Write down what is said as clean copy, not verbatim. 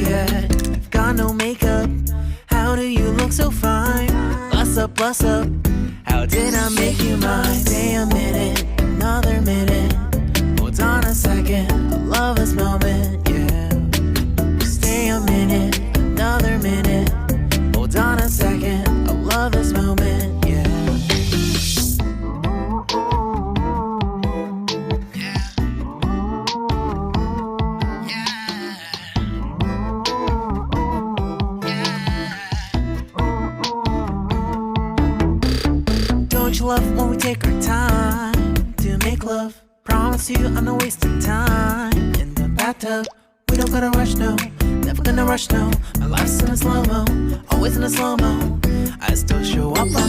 yet. You've got no makeup. How do you look so fine? Bust up, bust up. How did I make you mine? Stay a minute, another minute. Hold on a second, I love this moment, yeah. Stay a minute, another minute. Hold on a second, I love this moment, yeah. Don't you love when we take our time to make love? Promise you I'm not wasting time in the bathtub. We don't gotta rush, no, never gonna rush, no. My life's in a slow-mo, always in a slow-mo. I still show up on